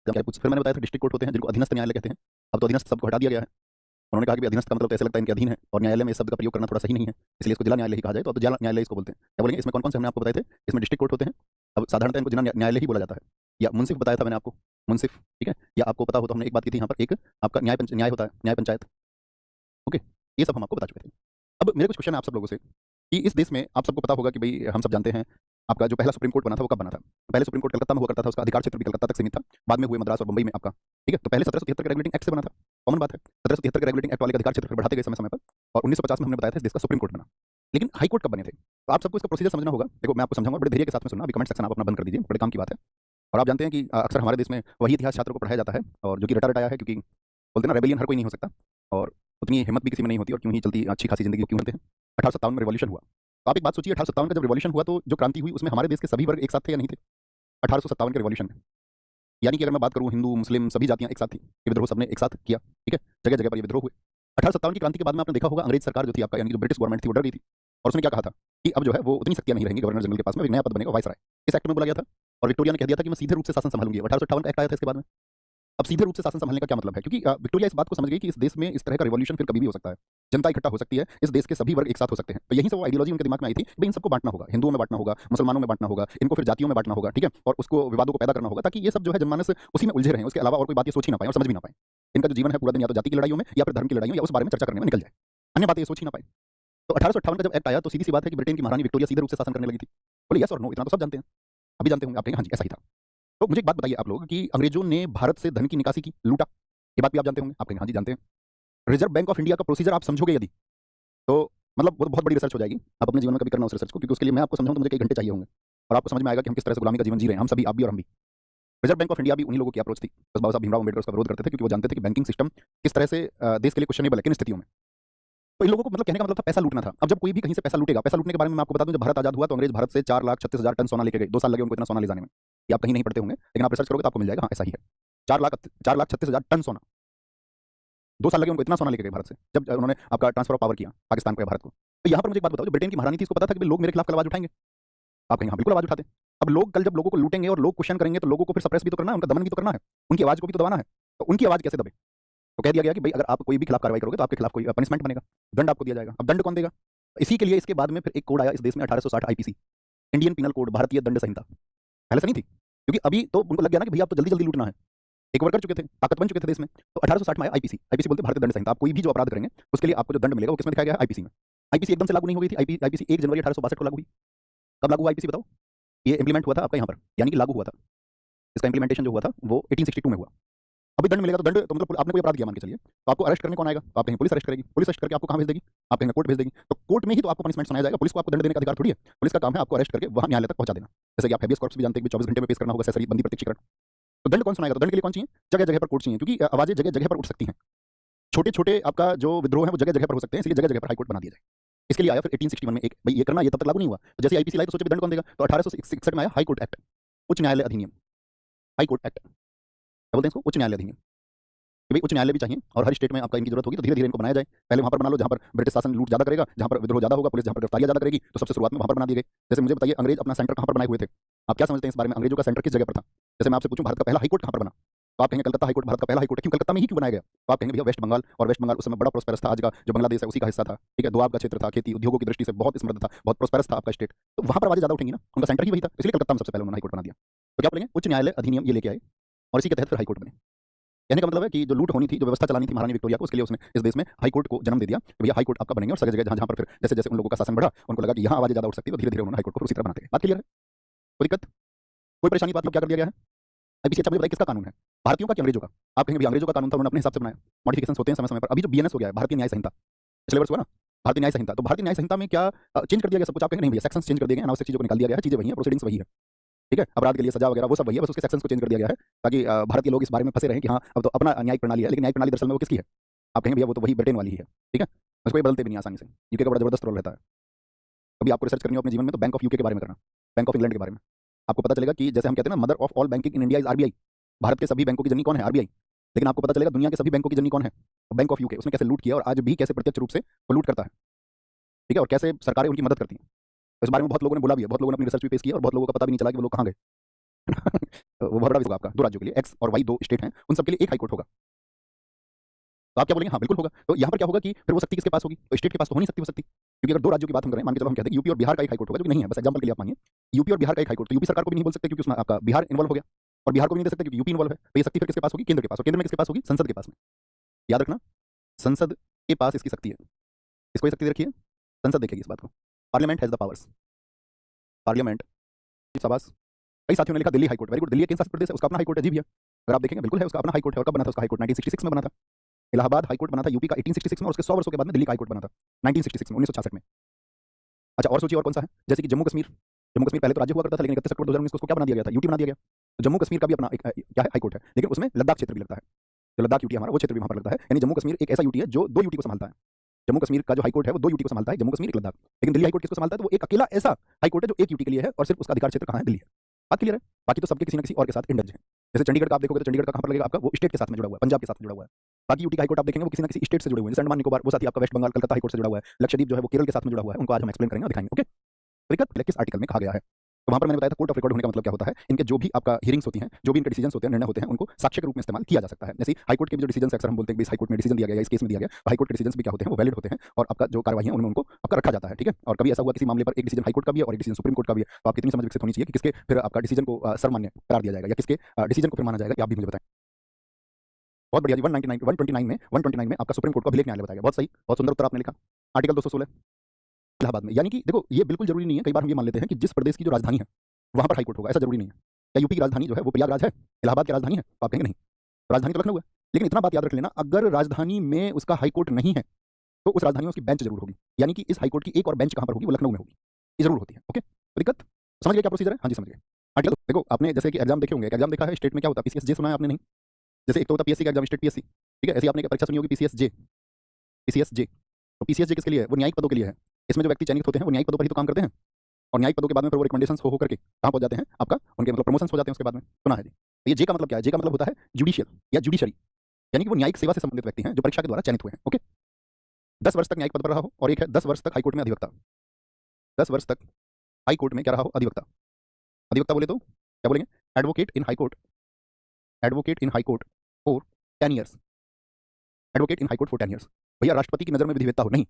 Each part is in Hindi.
फिर मैंने बताया था डिस्ट्रिक्ट कोर्ट होते हैं जिनको अधीनस्थ न्यायालय कहते हैं। अब तो अधीनस्थ शब्द को हटा दिया गया है। उन्होंने कहा कि अधीनस्थ का मतलब तो ऐसा लगता है इनके अधीन है, और न्यायालय में इस शब्द का प्रयोग करना थोड़ा सही नहीं है, इसलिए इसको जिला न्यायालय ही कहा जाए। तो अब जिला न्यायालय इसको बोलते हैं। क्या बोलेंगे इसमें? कौन कौन से हमने आपको बताए थे? इसमें डिस्ट्रिक्ट कोर्ट होते हैं। अब साधारणतः इनको जिला न्यायालय ही बोला जाता है। या मुंसिफ बताया था मैंने आपको, मुंसिफ, ठीक है। या आपको पता हो तो हमने एक बात की थी यहाँ पर, एक आपका न्याय होता है, न्याय पंचायत। ओके, ये सब हम आपको बता चुके थे। अब मेरे कुछ क्वेश्चन है आप सब लोगों से कि इस देश में आप सबको पता होगा कि भाई हम सब जानते हैं आपका जो पहला सुप्रीम कोर्ट बना था वो कब बना था? पहले सुप्रीम कोर्ट कलकत्ता में हुआ करता था, उसका अधिकार क्षेत्र भी कलकत्ता तक सीमित था। बाद में हुए मद्रास और मुंबई में आपका, ठीक है। तो पहले 1773 के रेगुलेटिंग एक्ट से बना था, कॉमन बात है। 1773 के रेगुलेटिंग एक्ट वाले का अधिकार क्षेत्र फिर बढ़ाते गए समय समय पर, और 1950 में हमने बताया था इस देश का सुप्रीम कोर्ट बना। लेकिन हाई कोर्ट कब बने थे? तो आप सबको इसका प्रोसीजर समझना होगा। देखो मैं आपको समझाऊंगा, बड़े धैर्य के साथ में सुनना। अभी कमेंट सेक्शन आप अपना बंद कर दीजिए, बड़े काम की बात है। और आप जानते हैं कि अक्सर हमारे देश में वही इतिहास छात्रों को पढ़ाया जाता है, और जो कि रटा रटाया है, क्योंकि बोलते हैं ना रेबेलियन हर कोई नहीं हो सकता, और उतनी हिम्मत भी किसी में नहीं होती, और क्यों ही चलती अच्छी खासी जिंदगी क्यों होते हैं। 1857 में रिवॉल्यूशन हुआ। तो आप एक बात सोचिए, 1857 का जब रिवॉल्यूशन हुआ तो जो क्रांति हुई उसमें हमारे देश के सभी वर्ग एक साथ थे या नहीं थे? 1857 के रिवॉल्यूशन में, यानी कि अगर मैं बात करूं हिंदू मुस्लिम सभी जातियां एक साथ थी, ये विद्रोह सबने एक साथ किया, ठीक है। जगह जगह पर ये विद्रोह हुए। 1857 की क्रांति के बाद में आपने देखा होगा अंग्रेज सरकार जो थी आपका, यानी कि जो ब्रिटिश गवर्नमेंट थी, वो डर गई थी। और उसने क्या कहा था कि अब जो है वो उतनी शक्तियां नहीं रहेंगी गवर्नर जनरल के पास में, एक नया पद बनेगा वाइसराय। इस एक्ट में बोला गया था। और विक्टोरिया ने कह दिया था कि मैं सीधे रूप से शासन संभालूंगी। 1858 का एक्ट आया था इसके बाद में। अब सीधे रूप से शासन संभालने का क्या मतलब है? क्योंकि विक्टोरिया इस बात को समझ गई कि इस देश में इस तरह का रिवॉल्यूशन फिर कभी भी हो सकता है, जनता इकट्ठा हो सकती है, इस देश के सभी वर्ग एक साथ हो सकते हैं। तो यहीं से वो आइडियोलॉजी उनके दिमाग में आई थी, भाई इन सबको बांटना होगा, हिंदुओं में बांटना होगा, मुसलमानों में बांटना होगा, इनको फिर जातियों में बांटना होगा, ठीक है। और उसको विवादों को पैदा करना होगा, ताकि ये सब जो है जनमानस उसी में उलझे रहें, उसके अलावा और कोई बात ये सोच ही ना पाए और समझ भी ना पाए। इनका जो जीवन है पूरा दिन या तो जाति की लड़ाइयों में या फिर धर्म की लड़ाइयों या उस बारे में चर्चा करने में निकल जाए, अन्य बातें ये सोच ही ना पाए। तो 1858 का जब एक्ट आया तो सीधी सी बात है कि ब्रिटेन की महारानी विक्टोरिया सीधे रूप से शासन करने लगी थी। बोले यस और नो, इतना तो सब जानते हैं। अभी जानते होंगे आप, कहेंगे हाँ जी ऐसा ही था। तो मुझे एक बात बताइए आप लोग कि अंग्रेजों ने भारत से धन की निकासी की, लूटा, ये बात भी आप जानते होंगे। आप कहेंगे हाँ जी जानते हैं। रिजर्व बैंक ऑफ इंडिया का प्रोसीजर आप समझोगे यदि, तो मतलब वो तो बहुत बड़ी रिसर्च हो जाएगी। आप अपने जीवन में कभी करना उस रिसर्च को, क्योंकि उसके लिए मैं आपको समझाऊं तो मुझे कई घंटे चाहिए होंगे, और आपको समझ में आएगा कि हम किस तरह से गुलामी का जीवन जी रहे हैं, हम सभी, आप भी और हम भी। रिजर्व बैंक ऑफ इंडिया भी उन्हीं लोगों की अप्रोच थी, बस बाबा साहब भीमराव अम्बेडकर उसका विरोध करते थे, क्योंकि वो जानते थे कि बैंकिंग सिस्टम किस तरह से देश के लिए क्वेश्चनेबल है किन स्थितियों में। तो इन लोगों को मतलब कहने का मतलब था पैसा लूटना था। अब जब कोई भी कहीं से पैसा लूटेगा, पैसा लूटने के बारे में मैं आपको बता दूं, जब भारत आजाद हुआ तो अंग्रेज भारत से 4,36,000 टन सोना लेके गए। 2 साल लगे उनको इतना सोना ले जाने में। ये आप कहीं नहीं पढ़ते होंगे, लेकिन आप रिसर्च करोगे तो आपको मिल जाएगा, हाँ ऐसा ही है। 4,36,000 टन सोना, 2 साल लगे उनको इतना सोना लेके गए भारत से, जब उन्होंने आपका ट्रांसफर ऑफ पावर किया पाकिस्तान को या भारत को। तो यहाँ पर मुझे एक बात बताओ, जो ब्रिटेन की महारानी थी इसको पता था कि लोग मेरे खिलाफ कल आवाज उठाएंगे? आप कहेंगे हाँ बिल्कुल आवाज उठाते। अब लोग कल जब लोगों को लूटेंगे और लोग क्वेश्चन करेंगे तो लोगों को फिर सप्रेस भी तो करना है, उनका दमन भी तो करना है, उनकी आवाज को भी तो दबाना है। तो उनकी आवाज कैसे दबे? तो कह दिया गया कि भाई अगर आप कोई भी खिलाफ कार्रवाई करोगे तो आपके खिलाफ कोई पनिशमेंट बनेगा, दंड आपको दिया जाएगा। अब दंड कौन देगा? इसी के लिए इसके बाद में फिर एक कोड आया इस देश में 1860 आईपीसी, इंडियन पिनल कोड, भारतीय दंड संहिता। पहले से नहीं थी, क्योंकि अभी तो उनको लग गया ना कि भैया आप तो जल्दी जल्दी लूटना है, एक ओवर कर चुके थे, ताकत बन चुके थे देश में। तो 1860 में आया आईपीसी। आईपीसी बोलते हैं भारतीय दंड संहिता। आप कोई भी जो अपराध करेंगे उसके लिए आपको जो दंड मिलेगा वो किसमें दिखाया गया है? आईपीसी में। आईपीसी एकदम से लागू नहीं हो गई थी। आईपीसी 1 जनवरी 1862 को लागू हुई। कब लागू हुआ आईपीसी बताओ? ये इंप्लीमेंट हुआ था आपका यहाँ पर, यानी कि लागू हुआ था। इसका इंप्लीमेंटेशन जो हुआ था वो 1862 में हुआ। अभी दंड मिलेगा तो दंड तो मतलब आपने कोई अपराध किया मान के चलिए, तो आपको अरेस्ट करने कौन आएगा? तो आप कहेंगे पुलिस अरेस्ट करेगी। पुलिस अरेस्ट करके आपको कहाँ भेज देगी? आप कहेंगे कोर्ट भेज देगी। तो कोर्ट में ही तो आपको पनिशमेंट सुनाया जाएगा। पुलिस को आपको दंड देने का अधिकार थोड़ी है। पुलिस का काम है आपको अरेस्ट करके वहां न्यायालय तक पहुंचा देना। जैसे कि आप हेबियस कॉर्पस भी जानते हैं कि 24 घंटे में पेश करना होगा, सेसरी बंदी प्रत्यक्षीकरण। तो दंड कौन सुनाएगा? तो दंड के लिए कौन चाहिए? जगह जगह पर कोर्ट चाहिए, क्योंकि आवाजें जगह जगह पर उठ सकती हैं। छोटे छोटे आपका जो विद्रोह है वो जगह जगह पर हो सकते हैं, इसलिए जगह जगह पर हाईकोर्ट बना दिया जाए। इसके लिए आया फिर 1861 में एक, भाई ये करना, ये तब तक लागू नहीं हुआ। तो जैसे आईपीसी लाई तो सोचे दंड कौन देगा? तो 1861 में आया हाईकोर्ट एक्ट, उच्च न्यायालय अधिनियम, हाईकोर्ट एक्ट। क्या बोलते हैं इसको? उच्च न्यायालय अधिनियम। कि भाई उच्च न्यायालय भी चाहिए, और हर स्टेट में आपका इनकी जरूरत होगी, तो धीरे धीरे इनको बनाया जाए। पहले वहां पर बना लो जहां पर ब्रिटिश शासन लूट ज्यादा करेगा, जहां पर विद्रोह ज्यादा होगा, पुलिस जहां पर गिरफ्तारियां ज्यादा करेगी, तो सबसे शुरुआत में वहां पर बना दिए गए। जैसे मुझे बताइए अंग्रेज अपना सेंटर कहां पर बनाए हुए थे? आप क्या समझते हैं इस बारे में? अंग्रेजों का सेंटर किस जगह पर था? जैसे मैं आपसे पूछूं भारत का पहला हाईकोर्ट कहां पर बना, तो आप कहेंगे कलकत्ता हाईकोर्ट भारत का पहला हाईकोर्ट है। क्यों कलकत्ता में ही क्यों बनाया गया? तो आप कहेंगे भैया वेस्ट बंगाल, और वेस्ट बंगाल उस समय बड़ा प्रोस्पेरस था, आज का जो बांग्लादेश है उसी का हिस्सा था, ठीक है। दोआब का क्षेत्र था, खेती उद्योगों की दृष्टि से बहुत समृद्ध था, बहुत प्रोस्पेरस था आपका स्टेट, तो वहां पर आवाजें ज्यादा उठेंगी ना, उनका सेंटर ही वही था, इसलिए कलकत्ता में सबसे पहले उन्होंने हाईकोर्ट बना दिया। तो क्या बोलेंगे? उच्च न्यायालय अधिनियम ये लेके आए, और इसी के तहत फिर हाईकोर्ट बने। कहने का मतलब है कि जो लूट होनी थी, जो व्यवस्था चलानी थी महारानी विक्टोरिया को, उसके लिए उसने इस देश में हाई कोर्ट को जन्म दे दिया कि भैया हाई कोर्ट आपका बनेंगे, और सभी जगह जहां जहां पर फिर जैसे जैसे उन लोगों का शासन बढ़ा, उनको लगा कि यहाँ आवाजें ज्यादा उठ सकती है, तो धीरे धीरे उन्होंने हाई कोर्ट को उसी तरह बनाते गए। बात क्लियर है? कोई दिक्कत, कोई परेशानी? बात में क्या कर दिया गया है? अभी अच्छा मुझे बताइए किसका कानून है, भारतीयों का कि अंग्रेजों का? आप कहेंगे भैया अंग्रेजों का कानून था, उन्होंने अपने हिसाब से बनाया, मॉडिफिकेशन होते हैं समय समय पर। अभी जो बीएनएस हो गया है, भारतीय न्याय संहिता, पिछले वर्ष हुआ ना भारतीय न्याय संहिता, तो भारतीय न्याय संहिता में क्या चेंज कर दिया गया सब कुछ? आप कहेंगे नहीं भैया सेक्शंस चेंज कर दिए गए, अनावश्यक चीजों को निकाल दिया गया है, चीजें वही है, प्रोसीडिंग्स वही है, ठीक है। अपराध के लिए सजा वगैरह वो सब वही है, बस उसके सेक्शंस को चेंज कर दिया गया है, ताकि भारतीय लोग इस बारे में फंसे रहें कि हाँ अब तो अपना न्यायिक प्रणाली है, लेकिन न्यायिक प्रणाली दरअसल में वो किसकी है? आप कहेंगे भैया वो तो वही ब्रिटेन वाली ही है, ठीक है। उसको ये बदलते भी नहीं आसानी से, यूके का बड़ा जबरदस्त रोल रहता है। कभी आपको रिसर्च करनी हो अपने जीवन में तो बैंक ऑफ यूके के बारे में करना, बैंक ऑफ इंग्लैंड के बारे में। आपको पता चलेगा कि जैसे हम कहते हैं ना mother of all banking in India is RBI, Bharat के सभी बैंकों की जननी कौन है? आरबीआई। लेकिन आपको पता चलेगा दुनिया के सभी बैंकों की जननी कौन है? Bank of UK. उसने कैसे लूट किया और आज भी कैसे प्रत्यक्ष रूप से वो लूट करता है, ठीक है, और कैसे सरकारें उनकी मदद करती हैं। इस बारे में बहुत लोगों ने बोला भी है, बहुत लोगों ने अपनी रिसर्च भी पेश की है, और बहुत लोगों का पता भी नहीं चला कि वो लोग कहाँ गए। तो वो बहुत बड़ा होगा आपका, दो राज्यों के लिए, एक्स और वाई दो स्टेट हैं, उन सबके लिए एक हाई कोर्ट होगा। तो आप क्या बोलेंगे? हाँ बिल्कुल होगा। तो यहाँ पर क्या होगा कि फिर वो शक्ति किसके पास होगी? तो स्टेट के पास तो हो नहीं सकती वो शक्ति, क्योंकि अगर दो राज्यों की बात हम करें, मान के चलो हम कहते हैं कि यूपी और बिहार का एक हाई कोर्ट होगा, जो कि नहीं है, बस एग्जांपल के लिए आप मानिए यूपी और बिहार का एक हाई कोर्ट, तो यूपी सरकार को भी नहीं बोल सकते क्योंकि उसमें आपका बिहार इन्वॉल्व हो गया, और बिहार को भी नहीं दे सकते क्योंकि यूपी इन्वॉल्व है। तो ये शक्ति फिर किसके पास होगी? केंद्र के पास। और केंद्र में किसके पास होगी? संसद के पास में। याद रखना, संसद के पास इसकी शक्ति है। इसको ये शक्ति रखिए, संसद देखेगी इस बात को। Parliament has the powers. Parliament, शाबाश। कई साथियों ने लिखा Delhi high court, very good. Delhi एक केंद्र शासित प्रदेश है, उसका अपना हाईकोर्ट है, जी भैया। अगर आप देखेंगे बिल्कुल है, उसका अपना हाईकोर्ट है। और कब बना था उसका हाईकोर्ट? 1966 में बना था। इलाहाबाद हाईकोर्ट बना था यूपी का 1866 में, और उसके 100 वर्षों के बाद में दिल्ली का हाईकोर्ट बना था 1966 में, 1966 में। अच्छा और सोचिए और कौन सा है? जैसे कि जम्मू कश्मीर। जम्मू कश्मीर पहले तो राज्य हुआ करता था, लेकिन 31 अक्टूबर 2019 को उसको क्या बना दिया गया था? यूटी बना दिया गया। तो जम्मू कश्मीर का भी अपना एक क्या है? हाईकोर्ट है, लेकिन उसमें लद्दाख क्षेत्र भी लगता है। जो लद्दाख यूटी हमारा, वो क्षेत्र भी वहां पर लगता है। यानी जम्मू कश्मीर एक ऐसा यूटी है जो दो यूटी को संभालता है। जम्मू कश्मीर का जो हाईकोर्ट है वो दो यूटी को संभालता है, जम्मू कश्मीर एक लद्दाख। लेकिन दिल्ली हाईकोर्ट किसको संभालता है? तो वो एक अकेला ऐसा हाईकोर्ट है जो एक यूटी के लिए है, और सिर्फ उसका अधिकार क्षेत्र कहाँ है? दिल्ली है। बात क्लियर है? बाकी तो सबके किसी न किसी और के साथ इंडल्ज है। जैसे चंडीगढ़ का आप देखोगे तो चंडीगढ़ का कहाँ पर लगेगा आपका? वो स्टेट के साथ में जुड़ा हुआ है, पंजाब के साथ में जुड़ा हुआ है। बाकी यूटी हाईकोर्ट आप देखेंगे वो किसी न किसी स्टेट से जुड़े हुए हैं। जैसे अंडमान निकोबार, वो साथी आपका वेस्ट बंगाल कलकत्ता हाईकोर्ट से जुड़ा हुआ है। लक्षद्वीप जो है वो केरल के साथ में जुड़ा हुआ है। उनको आज हम एक्सप्लेन करेंगे और दिखाएंगे। ओके, दिक्कत किस आर्टिकल में कहा गया है? तो वहां पर मैंने बताया था कोर्ट ऑफ रिकॉर्ड होने का मतलब क्या होता है? इनके जो भी आपका हियरिंग्स होती हैं, जो भी इनके डिसीजन होते हैं, निर्णय होते हैं, उनको साक्ष्य के रूप में इस्तेमाल किया जा सकता है। जैसे हाईकोर्ट के भी जो डिसीजन अक्सर हम बोलते हैं कि इस हाईकोर्ट में डिसीजन दिया गया, इस केस में दिया गया, तो हाईकोर्ट के डिसीजन भी क्या होते हैं? वो वैलिड होते हैं, और आपका जो कार्रवाई है उनमें उनको आपका रखा जाता है। ठीक है, और कभी ऐसा हुआ किसी मामले पर एक डिसीजन हाईकोर्ट का भी है और एक डिसीजन सुप्रीम कोर्ट का भी है, तो आपकी इतनी समझ विकसित होनी चाहिए कि किसके फिर आपका डिसीजन को सर्वमान्य करार दिया जाएगा, या किसके डिसीजन को फिर माना जाएगा, कि आप भी मुझे बताएं। बहुत बढ़िया जी। 129 में आपका सुप्रीम कोर्ट का अभिलेख न्यायालय बताएगा। बहुत सही, बहुत सुंदर उत्तर आपने लिखा। आर्टिकल 216 इलाहाबाद में। यानी कि देखो ये बिल्कुल जरूरी नहीं है, कई बार हम ये मान लेते हैं कि जिस प्रदेश की जो राजधानी है वहां पर हाईकोर्ट होगा, ऐसा जरूरी नहीं है। क्या यूपी की राजधानी जो है वो प्रयागराज है? इलाहाबाद की राजधानी है? तो आप कहेंगे नहीं, राजधानी तो लखनऊ है। लेकिन इतना बात याद रख लेना, अगर राजधानी में उसका हाईकोर्ट नहीं है तो उस राजधानी में उसकी बेंच जरूर होगी। यानी कि इस हाईकोर्ट की एक और बेंच कहां पर होगी? वो लखनऊ में होगी। ये जरूर होती है। ओके, तो दिक्कत समझ गए क्या प्रोसीजर है? हाँ जी समझ गए। आगे देखो, आपने जैसे कि एग्जाम देखे होंगे, एग्जाम देखा है स्टेट में क्या होता है? पीसीएस जे सुना है आपने? नहीं। जैसे एक तो होता पीएससी का एग्जाम, स्टेट पीएससी, ठीक है, ऐसी आपने परीक्षा सुनी होगी पीसीएस जे। पीसीएस जे, तो पीसीएस जे किसके लिए है? वो न्यायिक पदों के लिए है। इसमें जो व्यक्ति चयनित होते हैं वो न्यायिक पदों पर ही तो काम करते हैं, और न्यायिक पदों के बाद में फिर वो रिकमेंडेशंस हो करके कहाँ पहुंच जाते हैं? आपका उनके मतलब प्रमोशंस हो जाते हैं उसके बाद में। सुना है जी? तो ये जे का मतलब क्या है? जे का मतलब होता है जुडिशियल या जुडिशरी, यानी कि वो न्यायिक सेवा से संबंधित व्यक्ति हैं जो परीक्षा के द्वारा चयनित हुए हैं। ओके, 10 वर्ष तक न्यायिक पद पर रहा हो, और एक है 10 वर्ष तक हाईकोर्ट में अधिवक्ता। 10 वर्ष तक हाईकोर्ट में क्या रहा हो? अधिवक्ता। अधिवक्ता बोले तो क्या बोलेंगे? Advocate in high court. Advocate in high court for 10 years. Advocate in high court for 10 years. भैया राष्ट्रपति की नजर में विधिवेत्ता हो? नहीं।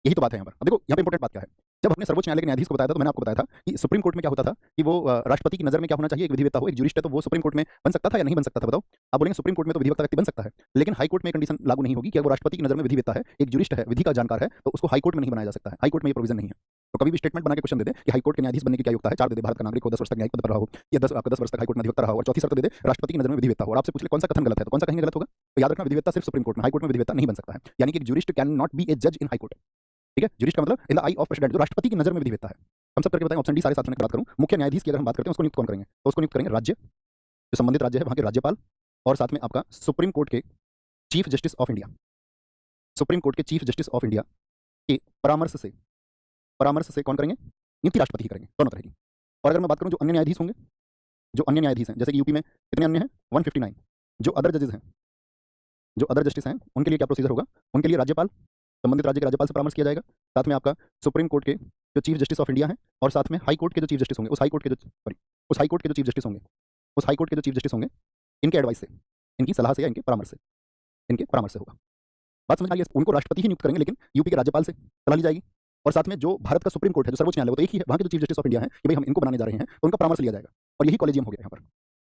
यही तो बात है यहाँ पर। अब देखो यहाँ पे इंपॉर्टेंट बात क्या है? जब हमने सर्वोच्च न्यायालय के न्यायाधीश को बताया था, तो मैंने आपको बताया था कि सुप्रीम कोर्ट में क्या होता था कि वो राष्ट्रपति की नजर में क्या होना चाहिए? एक विधिवेत्ता हो, एक जुरिस्ट है, तो वो सुप्रीम कोर्ट में बन सकता था या नहीं बन सकता था? बताओ। आप बोलेंगे सुप्रीम कोर्ट में तो विधिवेत्ता व्यक्ति बन सकता है, लेकिन हाईकोर्ट में कंडीशन लागू नहीं होगी कि वो राष्ट्रपति की नजर में विधिवेत्ता है, एक जुरिस्ट है, विधि का जानकार है, तो उसको हाईकोर्ट में नहीं बनाया जा सकता है। हाईकोर्ट में ये प्रोविजन नहीं है। तो कभी भी स्टेटमेंट बना के क्वेश्चन दे दे कि हाईकोर्ट के न्यायाधीश बनने की क्या योग्यता है, 4 दे दे, भारत का नागरिक हो, 10 वर्ष तक न्यायिक पद पर रहा हो, या 10 वर्ष तक हाईकोर्ट में अधिवक्ता रहा हो, और चौथी शर्त दे दे राष्ट्रपति की नजर में विधिवेत्ता हो, और आपसे पूछ ले कौन सा कथन गलत है, तो कौन सा कहेंगे गलत होगा? तो याद रखना, विधिवेत्ता सिर्फ सुप्रीम कोर्ट में, हाईकोर्ट में विधिवेत्ता नहीं बन सकता है। यानी कि एक जुरिस्ट कैन नॉट बी ए जज इन हाईकोर्ट। ठीक है, जुरिस्ट का मतलब in the I of president, जो राष्ट्रपति की नजर में विधिवेत्ता है। हम सब करके बताएंगे। ऑप्शन डी सारे साथियों ने बात करूं। मुख्य न्यायाधीश की अगर हम बात करते हैं, उसको नियुक्त कौन करेंगे? तो उसको नियुक्त करेंगे राज्य, जो संबंधित राज्य है वहां के राज्यपाल, और साथ में आपका सुप्रीम कोर्ट के chief justice of India. Supreme court के चीफ जस्टिस ऑफ इंडिया के परामर्श से कौन करेंगे? नियुक्ति राष्ट्रपति ही करेंगे, दोनों तरह की। और अगर मैं बात करूं जो अन्य न्यायाधीश होंगे, जो अन्य न्यायाधीश हैं, जैसे कि यूपी में कितने अन्य हैं? 159। जो अदर जजेस हैं, जो अदर जस्टिस हैं, उनके लिए क्या प्रोसीजर होगा? उनके लिए राज्यपाल, संबंधित राज्य के राज्यपाल से परामर्श किया जाएगा। साथ में आपका सुप्रीम कोर्ट के जो चीफ जस्टिस ऑफ इंडिया है, और साथ में हाई कोर्ट के जो चीफ जस्टिस होंगे, उस हाई कोर्ट के जो चीफ जस्टिस होंगे, इनके एडवाइस से, इनकी सलाह से, या इनके परामर्श से होगा। बात समझ आ गई? उनको राष्ट्रपति ही नियुक्त करेंगे, लेकिन यूपी के राज्यपाल से सलाह ली जाएगी। और साथ में जो भारत का सुप्रीम कोर्ट है, जो सर्वोच्च न्यायालय, वो तो एक ही है, वहां के जो चीफ जस्टिस ऑफ इंडिया है कि भाई हम इनको बनाने जा रहे हैं, तो उनका परामर्श लिया जाएगा, और यही कॉलेजियम हो गया यहाँ पर।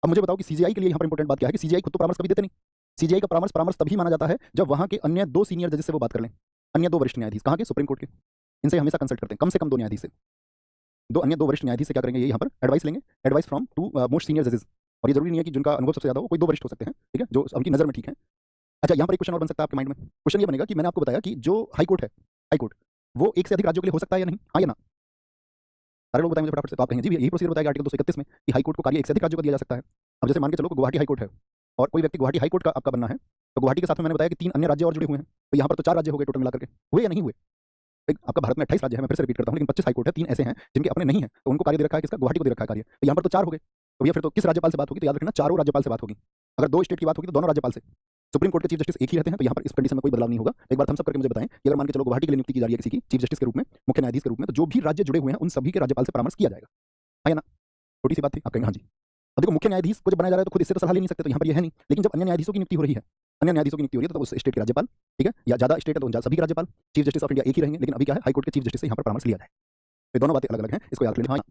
अब मुझे बताओ कि सीजीआई के लिए यहाँ पर इंपॉर्टेंट बात क्या है कि सीजीआई खुद तो परामर्श कभी देते नहीं। सीजीआई का परामर्श तभी माना जाता है जब वहां के अन्य 2 सीनियर जजेस से वो बात कर लें, अन्य 2 वरिष्ठ न्यायाधीश। कहाँ के? सुप्रीम कोर्ट के। इनसे हमेशा कंसल्ट करते हैं, कम से कम 2 न्यायाधीश से, अन्य 2 वरिष्ठ न्यायाधीश से क्या करेंगे? ये यहाँ पर एडवाइस लेंगे, एडवाइस फ्रॉम 2 मोस्ट सीनियर जजेस। और ये जरूरी नहीं है कि जिनका अनुभव सबसे ज्यादा हो, कोई 2 वरिष्ठ हो सकते हैं, ठीक है, जो उनकी नजर में ठीक है। अच्छा, यहाँ पर एक क्वेश्चन और बन सकता है आपके माइंड में। क्वेश्चन ये बनेगा कि मैंने आपको बताया कि जो हाईकोर्ट है, हाईकोर्ट वो एक से अधिक राज्यों के लिए हो सकता है या नहीं? हाँ या ना? सारे लोग बताएंगे फटाफट से। तो आप कहेंगे जी यही प्रोसीजर बताएगा आर्टिकल 231 में कि हाईकोर्ट को कार्य एक से अधिक राज्यों को दिया जा सकता है। अब जैसे मान के चलो गुवाहाटी हाईकोर्ट है, और कोई व्यक्ति गुवाहाटी हाईकोर्ट का आपका बनना है, तो गुवाहाटी के साथ में मैंने बताया कि 3 अन्य राज्य और जुड़े हुए हैं, तो यहाँ पर तो 4 राज्य हो गए टोटल मिलाकर के। हुए या नहीं हुए? आपका भारत में 28 राज्य है, मैं फिर से रिपीट करता हूँ, लेकिन 25 हाईकोर्ट है, 3 ऐसे हैं जिनके अपने नहीं है, तो उनको कार्य दे रखा है किसका? गुवाहाटी को दे रखा है कार्य। तो यहाँ पर तो 4 हो गए। तो भैया फिर तो किस राज्यपाल से बात होगी? तो याद रखना, चारों राज्यपाल से बात होगी। अगर 2 स्टेट की बात होगी तो दोनों राज्यपाल से। सुप्रीम कोर्ट के चीफ जस्टिस एक ही रहते हैं, तो यहाँ पर इस कंडीशन में कोई बदलाव नहीं होगा। एक बार हम सब करके मुझे बताएं कि अगर मान के चलो गुवाहाटी के लिए नियुक्ति की जा रही है किसी की चीफ जस्टिस के रूप में, मुख्य न्यायाधीश के रूप में, तो जो भी राज्य जुड़े हुए हैं उन सभी के राज्यपाल से परामर्श किया जाएगा। है ना? छोटी सी बात थी, आप कहेंगे हाँ जी। अब देखो मुख्य न्यायाधीश को जब बनाया जा रहा है तो खुद इससे तो सलाह ले नहीं सकते, तो यहाँ पर यह है नहीं। लेकिन जब अन्य न्यायाधीशों की नियुक्ति हो रही है, अन्य न्यायाधीशों की नियुक्ति हो रही है तो उस स्टेट के राज्यपाल, ठीक है, या ज्यादा स्टेट है तो सभी के राज्यपाल, चीफ जस्टिस ऑफ इंडिया एक ही रहेंगे। लेकिन अभी क्या है, हाईकोर्ट के चीफ जस्टिस से यहाँ पर परामर्श लिया जाए। तो दोनों बातें अलग अलग हैं, इसको याद रखना। हाँ,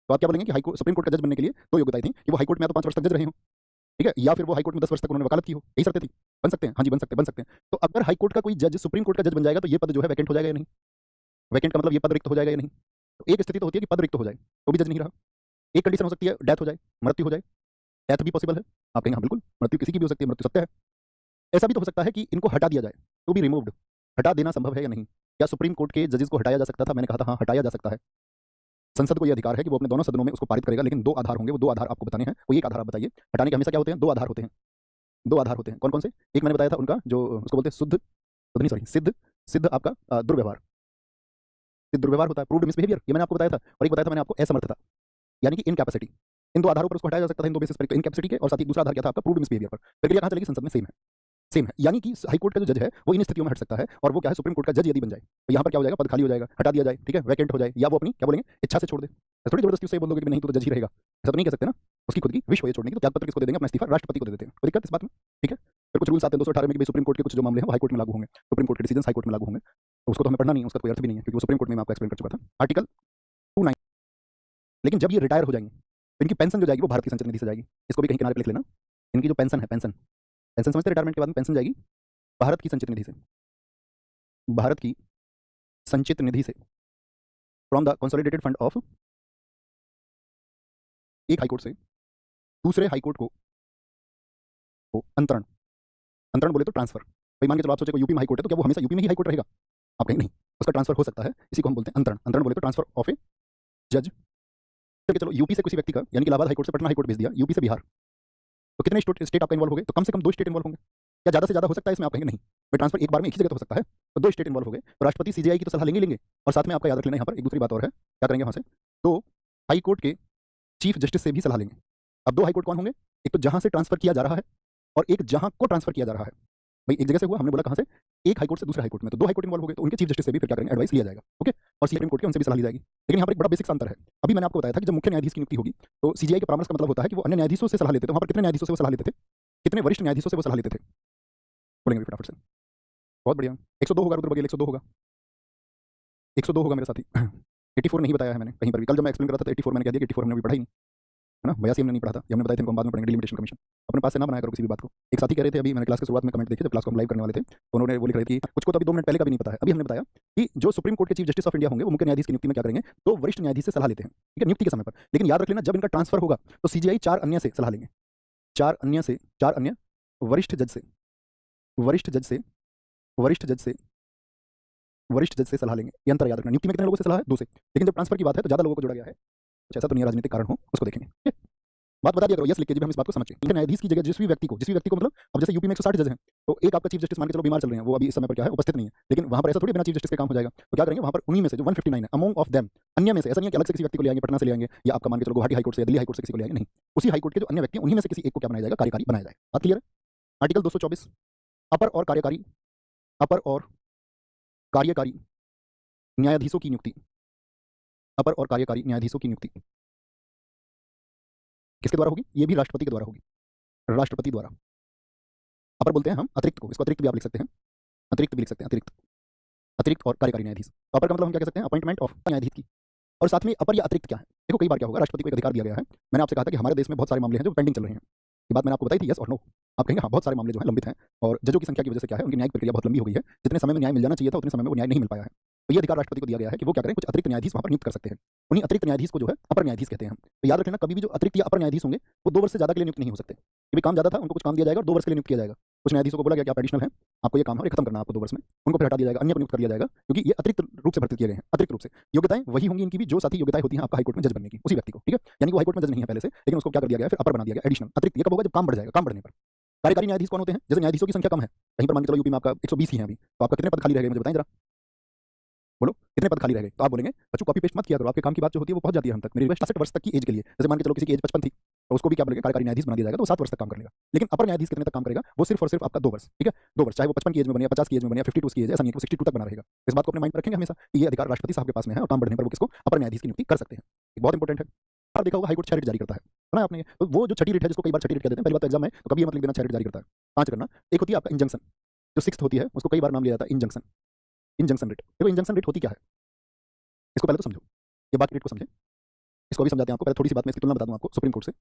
तो आप क्या बोलेंगे कि हाईकोर्ट सुप्रीम कोर्ट का जज बनने के लिए दो योग्यताएं थी कि वो हाईकोर्ट में या तो 5 वर्ष तक जज रहे हो, ठीक है, या फिर वो हाईकोर्ट में 10 वर्ष तक उन्होंने वकालत की हो, यही शर्तें थी। बन सकते हैं, हाँ जी बन सकते हैं। तो अगर हाईकोर्ट का कोई जज सुप्रीम कोर्ट का जज बन जाएगा तो ये पद जो है वैकेंट हो जाएगा या नहीं? वैकेंट का मतलब ये पद रिक्त हो जाएगा या नहीं? तो एक स्थिति तो होती है कि पद रिक्त हो जाए तो भी जज नहीं रहा। एक कंडीशन हो सकती है डेथ हो जाए, मृत्यु हो जाए। डेथ भी पॉसिबल है, आप कहेंगे हाँ बिल्कुल, मृत्यु किसी की भी हो सकती है, मृत्यु सत्य है। ऐसा भी तो हो सकता है कि इनको हटा दिया जाए, तो भी रिमूव्ड, हटा देना संभव है या नहीं? क्या सुप्रीम कोर्ट के जजेस को हटाया जा सकता था? मैंने कहा था हाँ हटाया जा सकता है। संसद को यह अधिकार है कि वो अपने दोनों सदनों में उसको पारित करेगा, लेकिन 2 आधार होंगे। वो 2 आधार आपको बताने हैं, कोई एक आधार आप बताइए। हटाने के हमेशा क्या होते हैं, 2 आधार होते हैं। 2 आधार होते हैं, कौन कौन से? एक मैंने बताया था उनका जो उसको बोलते हैं शुद्ध नहीं सॉरी सिद्ध, सिद्ध आपका दुर्व्यवहार, सिद्ध दुर्व्यवहार होता है, प्रूव्ड मिसबिहेवियर, ये मैंने आपको बताया था। और एक बताया था मैंने आपको असमर्थता, यानी कि इनकैपेसिटी। इन 2 आधारों पर उसको हटाया जा सकता है, इन 2 बेसिस पर, एक तो इनकैपेसिटी के और साथ ही दूसरा आधार क्या था आपका, प्रूव्ड मिसबिहेवियर पर। प्रक्रिया कहाँ चलेगी? संसद में सेम है, सेम है। यानी कि हाईकोर्ट का जो जज है वो इन स्थितियों में हट सकता है, और वो क्या है, सुप्रीम कोर्ट का जज यदि बन जाए तो यहाँ पर क्या हो जाएगा, पद खाली हो जाएगा, हटा दिया जाए, ठीक है, वैकेंट हो जाए, या वो अपनी क्या बोलेंगे इच्छा से छोड़ दे। थोड़ी जबरदस्ती से बोल दोगे कि नहीं तो जज ही रहेगा, ऐसा तो नहीं कह सकते ना। उसकी खुद की विश हो ये छोड़ने की, तो त्यागपत्र किसको दे देंगे? अपना इस्तीफा राष्ट्रपति को दे देते हैं। कोई दिक्कत इस बात में? ठीक है। फिर कुछ रूल्स आते हैं 218 में कि सुप्रीम कोर्ट के कुछ जो मामले हैं वो हाईकोर्ट में लागू होंगे, सुप्रीम कोर्ट के डिसीजन हाईकोर्ट में लागू होंगे। तो उसको तो हमें पढ़ना नहीं है, उसका कोई अर्थ भी नहीं है, क्योंकि वो सुप्रीम कोर्ट में मैं आपको एक्सप्लेन कर चुका था, आर्टिकल 29। लेकिन जब ये रिटायर हो जाएंगे तो इनकी पेंशन जो जाएगी वो भारत की संचित निधि से जाएगी। इसको भी कहीं किनारे पर लिख लेना। इनकी जो पेंशन है, पेंशन पेंशन समझते, रिटायरमेंट के बाद में पेंशन जाएगी भारत की संचित निधि से, भारत की संचित निधि से, from the consolidated fund of, एक हाईकोर्ट से दूसरे हाईकोर्ट को अंतरण, अंतरण बोले तो ट्रांसफर। भाई मान के चलो आप सोचे यूपी में हाईकोर्ट है तो क्या वो हमेशा यूपी में ही हाईकोर्ट रहेगा? आप कहेंगे नहीं, उसका ट्रांसफर हो सकता है, इसी को हम बोलते हैं अंतरण। अंतरण बोले तो ट्रांसफर ऑफ ए जज। चलो यूपी से किसी व्यक्ति का, यानी कि इलाहाबाद हाईकोर्ट से पटना हाईकोर्ट भेज दिया, यूपी से बिहार, तो कितने स्टेट आपका इन्वॉल्व हो गए? तो कम से कम 2 स्टेट इन्वॉल्व होंगे। क्या ज्यादा से ज्यादा हो सकता है इसमें? आप कहेंगे नहीं, भाई ट्रांसफर एक बार में एक ही जगह तो हो सकता है, तो 2 स्टेट इन्वॉल्व हो गए, तो राष्ट्रपति सीजीआई की तो सलाह लेंगे। और साथ में आपका याद रख लेना यहाँ पर एक दूसरी बात और है, क्या करेंगे वहां से, तो हाईकोर्ट के चीफ जस्टिस से भी सलाह लेंगे। अब 2 हाईकोर्ट कौन होंगे? एक तो जहां से ट्रांसफर किया जा रहा है, और एक जहां को ट्रांसफर किया जा रहा है। भाई एक जगह से हुआ, हमने बोला कहां से, एक हाईकोर्ट से दूसरे हाईकोर्ट में, तो 2 हाईकोर्ट इन्वॉल्व हो गए, तो उनके चीफ जस्टिस से भी फिर क्या करेंगे, एडवाइस लिया जाएगा। ओके, और सुप्रीम कोर्ट के उनसे भी सलाह ली जाएगी। लेकिन यहाँ पर एक बड़ा बेसिक अंतर है। अभी मैंने आपको बताया था कि जब मुख्य न्यायाधीश की नियुक्ति होगी तो सीजीआई के परामर्श का मतलब होता है कि वो अन्य न्यायाधीशों से सलाह लेते थे। वहां पर कितने न्यायाधीशों से वो सलाह लेते थे? कितने वरिष्ठ न्यायाधीशों से वो सलाह लेते थे? बोलेंगे फटाफट से। बहुत बढ़िया, 102 होगा रुद्र बघेल, 102 होगा, 102 होगा मेरे साथी। 84 नहीं बताया है मैंने कहीं पर भी। कल जब मैं एक्सप्लेन कर रहा था तो 84 मैंने कह दिया कि 84 हमने अभी पढ़ा ही नहीं, है ना। 82 हमने नहीं पढ़ा था, ये हमने बताया था, हम बाद में पढ़ेंगे। डिलिमिटेशन कमीशन अपने पास से ना बनाया करो किसी भी बात को। एक साथी कह रहे थे, अभी मैंने क्लास की शुरुआत में कमेंट देखे, जब क्लास को हम लाइव करने वाले थे, तो उन्होंने वो लिख रहे थे कि कुछ को तो अभी 2 मिनट पहले का भी नहीं पता है। अभी हमने बताया कि जो सुप्रीम कोर्ट के चीफ जस्टिस ऑफ इंडिया होंगे वो मुख्य न्यायाधीश की नियुक्ति में क्या करेंगे, तो वरिष्ठ न्यायाधीश से सलाह लेते हैं, ठीक है, नियुक्ति के समय पर। लेकिन याद रख लेना, जब इनका ट्रांसफर होगा तो सीजीआई 4 अन्य से सलाह लेंगे, 4 अन्य वरिष्ठ जज से, वरिष्ठ जज से, वरिष्ठ जज से, वरिष्ठ जज से सलाह लेंगे। ये अंतर याद रखना। नियुक्ति में कितने लोगों से सलाह है? 2 से। लेकिन जब ट्रांसफर की बात है तो ज्यादा लोगों को जोड़ा गया है। कुछ ऐसा तो नहीं है, राजनीतिक कारण हो, उसको देखेंगे। ठीक है? बात बता दिया करो, यस लिख के जब हम इस बात को समझें। न्यायाधीश की जगह जिस भी व्यक्ति को मतलब, अब जैसे यूपी में 160 जज हैं, तो एक आपका चीफ जस्टिस मान के चलो बीमार चल रहे हैं, वो अभी इस समय पर क्या है, उपस्थित नहीं है, लेकिन वहां पर ऐसा थोड़ी बिना चीफ जस्टिस के काम हो जाएगा। तो क्या करेंगे, वहां पर उन्हीं में से जो 159 है, अमंग ऑफ देम, अन्य में से, ऐसा नहीं है कि अलग से किसी व्यक्ति को ले आएंगे, पटना से ले आएंगे, या आपका मान के चलो गुवाहाटी हाईकोर्ट से, दिल्ली हाईकोर्ट से किसी को ले आएंगे, नहीं, उसी हाईकोर्ट के जो अन्य व्यक्ति, उन्हीं में से किसी एक को क्या बनाया जाएगा, कार्यकारी बनाया जाएगा। बात क्लियर है? आर्टिकल 224, अपर और कार्यकारी, अपर और कार्यकारी न्यायाधीशों की नियुक्ति, अपर और कार्यकारी न्यायाधीशों की नियुक्ति किसके द्वारा होगी? ये भी राष्ट्रपति के द्वारा होगी, राष्ट्रपति द्वारा। अपर बोलते हैं हम अतिरिक्त को, इसको अतिरिक्त भी आप लिख सकते हैं, अतिरिक्त भी लिख सकते हैं, अतिरिक्त, अतिरिक्त और कार्यकारी न्यायाधीश। अपर का मतलब हम क्या कह सकते हैं, अपॉइंटमेंट ऑफ न्यायाधीश की। और साथ में अपर या अतिरिक्त क्या है? देखो कई बार क्या होगा, राष्ट्रपति को एक अधिकार दिया गया है। मैंने आपसे कहा था कि हमारे देश में बहुत सारे मामले हैं जो पेंडिंग चल रहे हैं, ये बात मैंने आपको बताई थी, यस और नो? आप कहेंगे हाँ, बहुत सारे मामले जो है लंबित हैं, और जजों की संख्या की वजह से क्या है, उनकी न्यायिक प्रक्रिया बहुत लंबी हो गई है, जितने समय में न्याय मिल जाना चाहिए था उतने समय में वो न्याय नहीं मिल पाया है। तो ये अधिकार राष्ट्रपति को दिया गया है कि वो क्या करें, कुछ अतिरिक्त न्यायाधीश वहां पर नियुक्त कर सकते हैं। उन्हीं अतिरिक्त न्यायाधीश को जो है अपर न्यायाधीश कहते हैं हम। तो याद रखना, कभी भी जो अतिरिक्त या अपर न्यायाधीश होंगे वो 2 वर्ष से ज्यादा के लिए नियुक्त नहीं हो सकते। क्योंकि काम ज्यादा था, उनको कुछ काम दिया जाएगा और 2 वर्ष के लिए नियुक्त किया जाएगा। कुछ न्यायाधीशों को बोला गया कि आप एडिशनल हैं, आपको ये काम है और खत्म करना आपको 2 वर्ष में, उनको फिर हटा दिया जाएगा, अन्य को नियुक्त कर लिया जाएगा, क्योंकि ये अतिरिक्त रूप से भर्ती किए गए हैं, अतिरिक्त रूप से। योग्यताएं वही होंगी इनकी भी जो साथी योग्यताएं होती हैं आपका हाईकोर्ट में जज बनने की, उसी व्यक्ति को, ठीक है। यानी कि वो हाईकोर्ट में जज नहीं है पहले से, लेकिन उसको क्या कर दिया गया, फिर अपर बना दिया गया, एडिशनल, अतिरिक्त। ये कब होगा, जब काम बढ़ जाएगा, काम बढ़ने पर। कार्यकारी न्यायाधीश कौन होते हैं? जैसे न्यायाधीशों की संख्या कम है, कहीं पर मान के चलो यूपी में आपका 120 ही है अभी, तो आपका कितने पद खाली रह गए मुझे बताएं जरा, बोलो कितने पद खाली रह गए? तो आप बोलेंगे बच्चों कॉपी पेस्ट मत किया करो, आपके काम की बात जो होती है वो पहुंच जाती है हम तक। मेरी रिक्वेस्ट 60 वर्ष तक की एज के लिए, जैसे मान के चलो किसी की एज 55 थी, तो उसको भी क्या बोलेंगे, कार्यकारी न्यायाधीश बना दिया जाएगा, तो 7 वर्ष तक काम कर लेगा। लेकिन अपर न्यायाधीश कितने तक काम करेगा? वो सिर्फ और सिर्फ आपका 2 वर्ष, ठीक है, 2 वर्ष, चाहे वो 55 की एज में बने या 50 की एज में बने या 52 की एज, ऐसा नहीं है कि 62 तक बना रहेगा। इस बात को अपने माइंड में रखेंगे हमेशा कि ये अधिकार राष्ट्रपति साहब के पास में है, और काम बढ़ने पर वो किसको, अपर न्यायाधीश की नियुक्ति कर सकते हैं। बहुत इंपॉर्टेंट है। बार देखा होगा हाई कोर्ट 6 रिट जारी करता है, सुना है आपने? तो वो जो छठी रिट है, जिसको कई बार छठी रिट कह देते हैं, पहली बात तो एग्जाम में तो कभी ये मत लिख देना 6 रिट जारी करता है। 5 करना। एक होती है आपका इंजंक्शन, जो 6th होती है, उसको कई बार नाम लिया जाता है इंजंक्शन। इंजंक्शन रिट, देखो इंजंक्शन रिट होती क्या है, इसको पहले तो समझो, ये बाकी रिट को समझें, इसको भी समझाते हैं आपको। पहले थोड़ी सी बात मैं इसकी तुलना बता दूं आपको सुप्रीम कोर्ट से।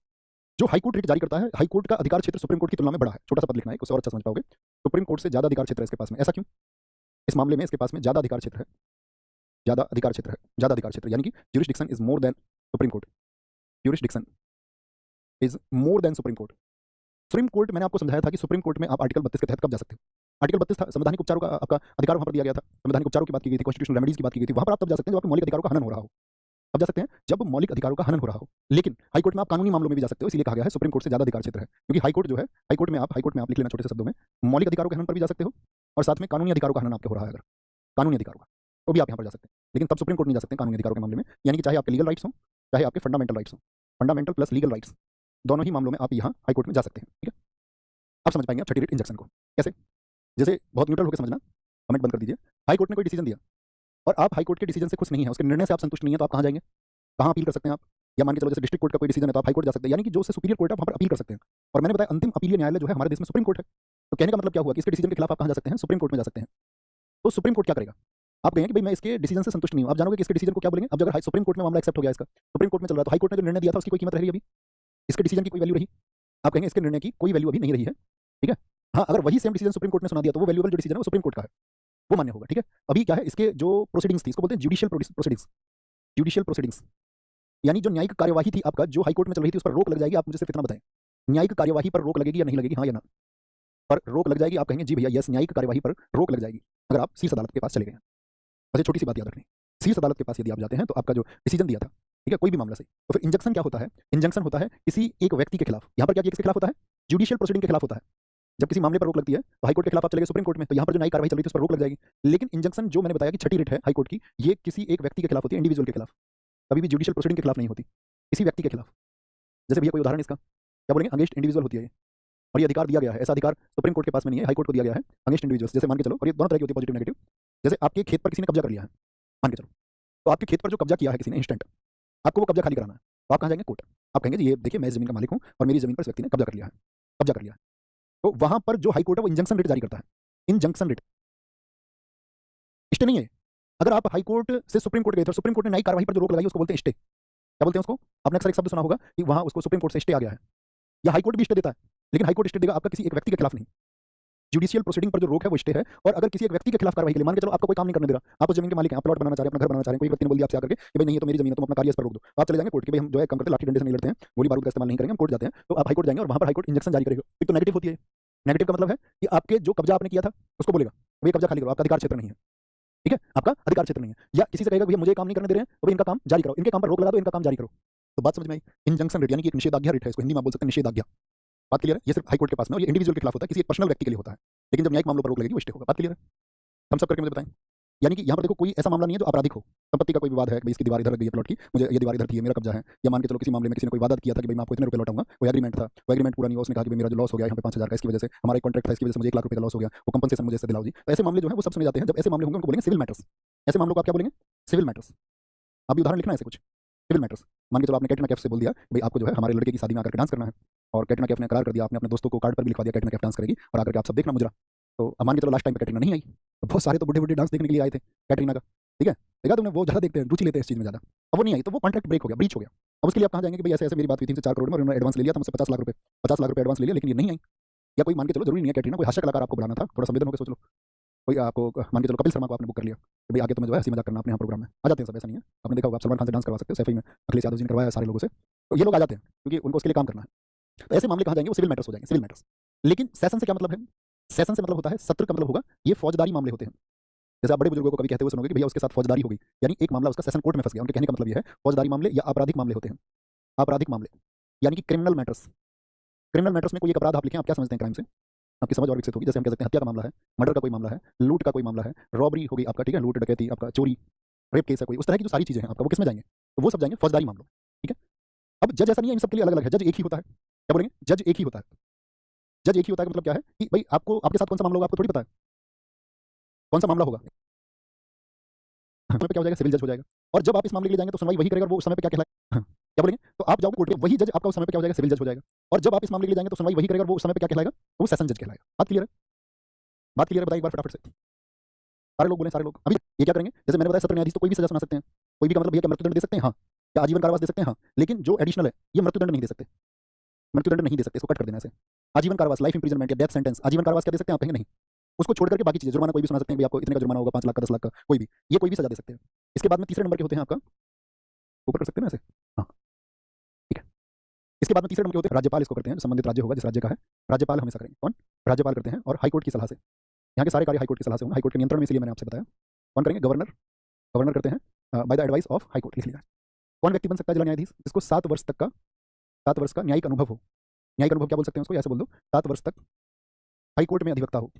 जो हाई कोर्ट रिट जारी करता है, हाई कोर्ट का अधिकार क्षेत्र सुप्रीम कोर्ट की तुलना में बड़ा है। छोटा सा पद लिखना है, उससे और अच्छा समझ पाओगे। सुप्रीम कोर्ट से ज्यादा अधिकार क्षेत्र है इसके पास में। ऐसा क्यों? इस मामले में इसके पास में ज्यादा अधिकार क्षेत्र है, ज्यादा अधिकार क्षेत्र है, ज्यादा अधिकार क्षेत्र, यानी कि jurisdiction is more than supreme court. Jurisdiction is more than supreme court. Supreme court, मैंने आपको समझाया था कि सुप्रीम कोर्ट में आप आर्टिकल 32 के तहत कब जा सकते हो। आर्टिकल 32 था, संवैधानिक उपचारों का आपका अधिकार वहां पर दिया गया था, संवैधानिक उपचारों की बात की गई थी, कॉन्स्टिट्यूशनल रेमेडीज की बात की गई थी। वहां पर आप तब जा सकते हैं जब आपके मौलिक अधिकारों का हनन हो रहा हो। तब जा सकते हैं जब मौलिक अधिकारों का हनन हो रहा हो। लेकिन हाई कोर्ट में आप कानूनी मामलों में भी जा सकते हो, इसलिए कहा गया है सुप्रीम कोर्ट से ज्यादा अधिकार क्षेत्र है, क्योंकि हाई कोर्ट जो है, हाई कोर्ट में आप लिख लेना छोटे से शब्दों में, मौलिक अधिकारों के हनन पर भी जा सकते हो और साथ में कानूनी अधिकारों का हनन आपके हो रहा है, अगर कानूनी अधिकारों का, तो भी आप यहाँ पर जा सकते हैं। लेकिन तब सुप्रीम कोर्ट नहीं जा सकते कानूनी अधिकारों के मामले में, यानी कि चाहे आपके लीगल राइट्स हो, चाहे आपके फंडामेंटल राइट्स हो, फंडामेंटल प्लस लीगल राइट्स, दोनों ही मामलों में आप यहाँ हाई कोर्ट में जा सकते हैं। ठीक है, अब समझ पाएंगे आप छठी रिट इंजंक्शन को कैसे। जैसे बहुत न्यूट्रल होकर समझना, कमेंट बंद कर दीजिए। हाई कोर्ट ने कोई डिसीजन दिया और आप हाई कोर्ट के डिसीजन से खुश नहीं है, उसके निर्णय से आप संतुष्ट नहीं है, तो आप कहाँ जाएंगे, कहाँ अपील कर सकते हैं आप? या मान के चलो जैसे डिस्ट्रिक्ट कोर्ट का कोई डिसीजन है तो आप हाई कोर्ट जा सकते हैं, यानी कि जो उससे सुपीरियर कोर्ट है वहां पर अपील कर सकते हैं। और मैंने बताया अंतिम अपीलीय न्यायालय जो है हमारे देश में सुप्रीम कोर्ट है। तो कहने का मतलब क्या हुआ कि इसके डिसीजन के खिलाफ आप कहाँ जा सकते हैं, सुप्रीम कोर्ट में जा सकते हैं। तो सुप्रीम कोर्ट क्या करेगा, आप कहेंगे कि भाई मैं इसके डिसीजन से संतुष्ट नहीं हूं, आप जानोगे कि इसके डिसीजन को क्या बोलेंगे। अब अगर सुप्रीम कोर्ट में मामला एक्सेप्ट हो गया, इसका सुप्रीम कोर्ट में चल रहा है, तो हाई कोर्ट ने जो निर्णय दिया था उसकी कोई कीमत रही अभी, इसके डिसीजन की कोई वैल्यू रही? आप कहेंगे इसके निर्णय की कोई वैल्यू अभी नहीं रही है। ठीक है, हाँ, अगर वही सेम डिसीजन सुप्रीम कोर्ट ने सुना दिया तो वो वैल्यूएबल जो डिसीजन है वो सुप्रीम कोर्ट का है, वो मान्य होगा। ठीक है, अभी क्या है, इसके जो प्रोसीडिंग्स थी, इसको बोलते हैं जुडिशियल प्रोसीडिंग्स। जुडिशियल प्रोसीडिंग्स यानी जो न्यायिक कार्यवाही थी आपका, जो हाई कोर्ट में चल रही थी, उस पर रोक लग जाएगी। आप मुझे सिर्फ इतना बताएं, न्यायिक कार्यवाही पर रोक लगेगी या नहीं लगेगी, हाँ या ना? पर रोक लग जाएगी। आप कहेंगे जी भैया यस, न्यायिक कार्यवाही पर रोक लग जाएगी अगर आप शीर्ष अदालत के पास चले गए हैं। अच्छा, छोटी सी बात याद रखनी, शीर्ष अदालत के पास यदि आप जाते हैं तो आपका जो डिसीजन दिया था, ठीक है, कोई भी मामला से, तो फिर इंजंक्शन क्या होता है? इंजंक्शन होता है किसी एक व्यक्ति के खिलाफ। यहाँ पर क्या किसके खिलाफ होता है? जुडिशियल प्रोसीडिंग के खिलाफ होता है। जब किसी मामले पर रोक लगती है तो हाई कोर्ट के खिलाफ आप चले गए सुप्रीम कोर्ट में, तो यहाँ पर जो न्यायिक कार्यवाही चल रही थी उस पर रोक लग जाएगी। लेकिन इंजंक्शन जो मैंने बताया कि छठी रिट है हाई कोर्ट की, ये किसी एक व्यक्ति के खिलाफ होती है, इंडिविजुअल के खिलाफ, कभी भी जुडिशियल प्रोसीडिंग के खिलाफ नहीं होती, किसी व्यक्ति के खिलाफ। जैसे भैया कोई उदाहरण इसका क्या बोलेंगे, अगेंस्ट इंडिविजुअल होती है ये, और ये अधिकार दिया गया है। ऐसा अधिकार सुप्रीम कोर्ट के पास में नहीं है, हाई कोर्ट को दिया गया है अगेंस्ट इंडिविजुअल्स। जैसे मान के चलो, और ये दोनों तरह की होती है, पॉजिटिव नेगेटिव। जैसे आपके खेत पर किसी ने कब्जा कर लिया है, मान के चलो, तो आपके खेत पर जो कब्जा किया है किसी ने इंस्टेंट, आपको वो कब्जा खाली कराना है, तो आप कहाँ जाएंगे? कोर्ट। आप कहेंगे जी ये देखिए मैं इस जमीन का मालिक हूँ और मेरी जमीन पर इस व्यक्ति ने कब्जा कर लिया है, कब्जा कर लिया है। तो वहां पर जो हाई कोर्ट है वो इंजंक्शन रिट जारी करता है। इंजंक्शन रिट स्टे नहीं है। अगर आप हाई कोर्ट से सुप्रीम कोर्ट गए थे, सुप्रीम कोर्ट ने न्यायिक कार्यवाही पर जो रोक लगाई उसको बोलते हैं स्टे। क्या बोलते हैं उसको? आपने अक्सर एक शब्द सुना होगा कि वहां उसको सुप्रीम कोर्ट से स्टे आ गया है, या हाई कोर्ट भी स्टे देता है, लेकिन हाई कोर्ट स्टे देगा आपका किसी एक व्यक्ति के खिलाफ नहीं। जुडिशियल प्रोसीडिंग पर जो रोक है वो स्टे है। और अगर किसी एक व्यक्ति के खिलाफ कार्रवाई के लिए, मान के चलो आपका कोई काम नहीं करने दे रहा, आप उस जमीन के मालिक हैं, आप प्लॉट बनाना चाह रहे हैं, अपना घर बनाना चाह रहे हैं, कोई व्यक्ति ने बोल दिया आपसे आकर के कि भाई नहीं है तो मेरी जमीन है, तुम अपना कार्य इस पर रोक दो, तो आप चले जाएंगे कोर्ट कि भाई हम जो है काम करते हैं, लाठी डंडे से नहीं लड़ते हैं, गोली बारूद का इस्तेमाल नहीं करेंगे, हम कोर्ट जाते हैं। तो आप हाई कोर्ट जाएंगे और वहां पर हाई कोर्ट इंजंक्शन जारी करेगा। एक तो नेगेटिव होती है, नेगेटिव का मतलब है कि आपके जो कब्जा आपने किया था उसको बोलेगा भाई कब्जा खाली करो, आपका अधिकार क्षेत्र नहीं है। ठीक है, आपका अधिकार क्षेत्र नहीं है। या किसी से कहेगा भैया मुझे काम नहीं करने दे रहे हैं तो भाई इनका काम जारी करो, इनके काम पर रोक लगा दो, इनका काम जारी करो। तो बात समझ में आई? इंजंक्शन रिट यानी कि एक निषेधाज्ञा रिट है, इसको हिंदी में आप बोल सकते हैं निषेधाज्ञा। बात क्लियर है? ये सिर्फ हाई कोर्ट के पास में, और ये इंडिविजुअल के खिलाफ होता है, किसी एक पर्सनल व्यक्ति के लिए होता है। लेकिन जब न्यायिक मामलों पर रोक लगेगी वो स्टे होगा। बात क्लियर है? हम सब करके मुझे बताएं। यानी कि यहाँ पर देखो कोई ऐसा मामला नहीं है जो आपराधिक हो। संपत्ति का कोई विवाद है, भाई इसकी दीवार इधर लग गई है प्लॉट की, मुझे ये दीवार इधर थी, मेरा कब्जा है। या मान के चलो किसी मामले में किसी ने कोई वादा किया था कि भाई मैं आपको इतने रुपए लौटाऊंगा, कोई एग्रीमेंट था, वो एग्रीमेंट पूरा नहीं हुआ, उसने कहा कि मेरा जो लॉस हो गया यहाँ पे 5,000 का, इसकी वजह से हमारा एक कॉन्ट्रैक्ट था, इसकी वजह से मुझे 1 लाख रुपए का लॉस हो गया, वो कंपनसेशन मुझे इससे दिलाओ जी। तो ऐसे मामले जो है वो सब सुने जाते हैं। जब ऐसे मामले होंगे उनको बोलेंगे सिविल मैटर्स। ऐसे मामलों को आप क्या बोलेंगे? Civil matters. अभी उदाहरण लिखना है ऐसे कुछ सिविल मैटर्स। मान के चलो आपने कैटरीना कैफ से बोल दिया भाई आपको जो है हमारे लड़के की शादी में आकर के डांस करना है, और कैटरीना कैफ ने करार कर दिया, आपने अपने दोस्तों को कार्ड पर भी लिखवा दिया कैटरीना कैफ डांस करेगी और आकर के आप सब देखना मुजरा। तो अब मान के चलो लास्ट टाइम पे कैटरीना नहीं आई, तो बहुत सारे तो बुढ़े बुढ़े डांस देखने के लिए आए थे कैटरीना का। ठीक है, देखा तुमने, वो ज़्यादा देखते हैं, रुचि लेते हैं इस चीज़ में ज़्यादा। अब वो नहीं आई तो वो कॉन्ट्रैक्ट ब्रेक हो गया, ब्रीच हो गया। अब उसके लिए आप कहाँ जाएंगे कि भाई ऐसे ऐसे मेरी बात हुई 3 से 4 करोड़ में और उन्होंने एडवांस ले लिया था मुझसे 50 लाख रुपए, 50 लाख रुपए एडवांस ले लिया लेकिन ये नहीं आई। या कोई मान के चलो जरूरी नहीं है कैटरीना, कोई हास्य कलाकार आपको बुलाना था, थोड़ा संवेदन होकर सोच लो। कोई आपको मान के चलो कपिल शर्मा को आपने बुक कर लिया कि भाई आगे तुम्हें जो है हंसी मजाक करना अपने यहाँ प्रोग्राम में, आ जाते हैं सब। ऐसा नहीं है, आपने देखा होगा आप सलमान खान से डांस करवा सकते हो, सैफी में अखिलेश यादव जी ने करवाया सारे लोगों से, तो ये लोग आ जाते हैं क्योंकि उनको उसके लिए काम करना है। तो ऐसे मामले कहाँ जाएंगे? वो सिविल मैटर्स हो जाएंगे, सिविल मैटर्स। लेकिन सेशन से क्या मतलब है? सेशन से मतलब होता है सत्र का मतलब होगा, ये फौजदारी मामले होते हैं। जैसे आप बड़े बुजुर्गों को कभी कहते हुए सुनोगे कि भैया उसके साथ फौजदारी हो गई, यानी एक मामला उसका सेशन कोर्ट में फंस गया। उनके कहने का मतलब ये है फौजदारी मामले या आपराधिक मामले होते हैं। आपराधिक मामले यानी कि क्रिमिनल मैटर्स। क्रिमिनल मैटर्स में कोई एक अपराध आप लिखें, आप क्या समझते हैं क्राइम से? आपकी समझ और विकसित होगी। जैसे हम कह सकते हैं हत्या का मामला है, मर्डर का कोई मामला है, लूट का कोई मामला है, रॉबरी हो गई आपका, ठीक है, लूट डकैती आपका, चोरी, रेप केस है कोई, उस तरह की जो सारी चीजें हैं आपका, वो किस में जाएंगे? तो वो सब जाएंगे फौजदारी मामलों में। ठीक है, अब जज ऐसा नहीं है, इन सब के लिए अलग अलग है। जज एक ही होता है। क्या बोलेंगे? जज एक ही होता है। जज एक ही होता है मतलब क्या है कि भाई आपको आपके साथ कौन सा मामला होगा आपको थोड़ी पता है कौन सा मामला होगा। समय पे क्या हो जाएगा? सिविल जज हो जाएगा। और जब आप इस मामले के लिए जाएंगे तो सुनवाई वही करेगा, और वो उस समय पे क्या कहलाएगा? क्या बोलेंगे? तो आप जाओगे कोर्ट में, वही जज आपका उस समय पे क्या हो जाएगा, सिविल जज हो जाएगा। और जब आप इस मामले के लिए जाएंगे तो सुनवाई वही करेगा, और वो उस समय पे क्या कहलाएगा, वो सेशन जज कहलाएगा। बात क्लियर है? बात क्लियर है? बताइए एक बार फटाफट से, सारे लोग बोले, सारे लोग। अभी ये क्या करेंगे, जैसे मैंने बताया सत्र न्यायाधीश तो कोई भी सजा सुना सकते हैं, कोई भी का मतलब भैया क्या मृत्युदंड दे सकते हैं, हाँ, क्या आजीवन कारावास दे सकते हैं, हाँ, लेकिन जो एडिशनल है ये मृत्युदंड नहीं दे सकते, मृत्युदंड नहीं दे सकते, इसको कट कर देना है। आजीवन कारावास, लाइफ इंप्रिजनमेंट या डेथ सेंटेंस, आजीवन कारावास क्या दे सकते हैं आप, कहेंगे नहीं। उसको छोड़ करके बाकी चीजें, जुर्माना कोई भी सुना सकते हैं, आपको इतने का जुर्माना होगा, 5 लाख का, 10 लाख का, कोई भी, ये कोई भी सजा दे सकते हैं। इसके बाद में तीसरे नंबर के होते हैं आपका, ऊपर कर सकते हैं ना ऐसे, हाँ ठीक है। इसके बाद में तीसरे नंबर के होते हैं राज्यपाल, इसको करते हैं, संबंधित राज्य होगा जिस राज्य का है, राज्यपाल हमेशा करेंगे। कौन? राज्यपाल करते हैं, और हाईकोर्ट की सलाह से, यहाँ के सारे कार्य हाईकोर्ट की सलाह से होंगे, हाईकोर्ट के नियंत्रण में, इसलिए मैंने आपसे बताया। कौन करेंगे? गवर्नर, गवर्नर करते हैं by the advice of high court, लिख लिया। कौन व्यक्ति बन सकता है जिला न्यायाधीश? जिसको 7 वर्ष तक का, 7 वर्ष का न्यायिक अनुभव हो। न्यायिक अनुभव क्या बोल सकते हैं उसको, ऐसे बोल दो, 7 वर्ष तक हाईकोर्ट में अधिवक्ता हो।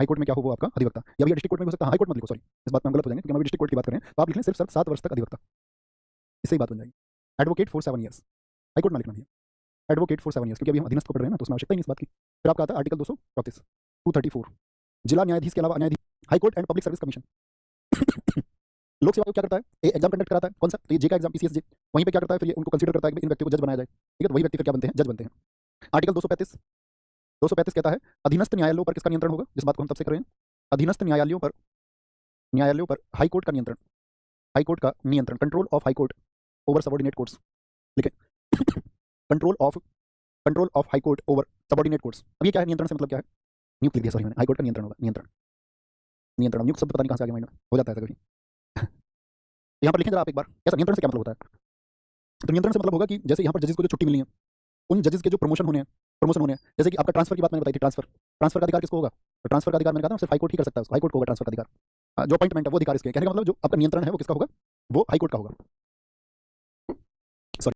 हाईकोर्ट में क्या हो वो आपका अधिवक्ता, या भैया डिस्ट्रिक्ट कोर्ट में हो सकता है, हाईकोर्ट मत लिखो, सॉरी इस बात में हम गलत हो जाएंगे, क्योंकि हम डिस्ट्रिक्ट कोर्ट की बात करें, तो आप लिख लें सिर्फ 7 वर्ष तक अधिवक्ता, इससे ही बात बन जाएगी। एडवोकेट फॉर 7 ईयर्स, हाईकोर्ट में लिखना भैया, एडवोकेट फॉर 7 ईयर्स, क्योंकि अभी हम अधीनस्थ को पढ़ रहे हैं ना, तो उसमें आवश्यकता ही नहीं इस बात की। फिर आपका आता है आर्टिकल 234, 234, जिला न्यायाधीश के अलावा न्यायाधीश, high court and public service commission लोक सेवा आयोग क्या करता है, एग्जाम कंडक्ट कराता है, कौन सा, तो ये जे का एग्जाम, पीसीएस जे, वहीं पे क्या करता है, फिर ये उनको कंसीडर करता है कि इन व्यक्तियों को जज बनाया जाए, ठीक है, तो वही व्यक्ति फिर क्या बनते हैं, जज बनते हैं। आर्टिकल 235, 235 कहता है अधीनस्थ न्यायालयों पर किसका नियंत्रण होगा, जिस बात को हम तब से कर रहे हैं, अधीनस्थ न्यायालयों पर हाईकोर्ट का नियंत्रण, हाईकोर्ट का नियंत्रण, control of high court over subordinate courts, लिखे control of high court over subordinate courts. अब ये क्या है, नियंत्रण से मतलब क्या है, नियुक्त लिख दिया, सॉरी मैंने, हाईकोर्ट का नियंत्रण होगा, नियंत्रण, नियंत्रण, नियुक्त शब्द पता नहीं कहाँ से आ गया माइंड में, हो जाता है ऐसा कभी। यहाँ पर लिखें जरा आप एक बार, कैसा नियंत्रण से क्या मतलब होता है, तो नियंत्रण से मतलब होगा कि जैसे यहाँ पर जजेस को जो छुट्टी मिली है, उन जजेस के जो प्रमोशन होने हैं, जैसे कि आपका ट्रांसफर की बात मैंने बताई थी, ट्रांसफर का अधिकार किसको होगा, तो ट्रांसफर का अधिकार मैंने कहा था सिर्फ हाईकोर्ट ही कर सकता है, हाईकोर्ट को होगा ट्रांसफर का अधिकार। जो अपॉइंटमेंट है वो अधिकार इसके, कहने का मतलब जो आपका नियंत्रण है वो किसका होगा, वो हाईकोर्ट का होगा।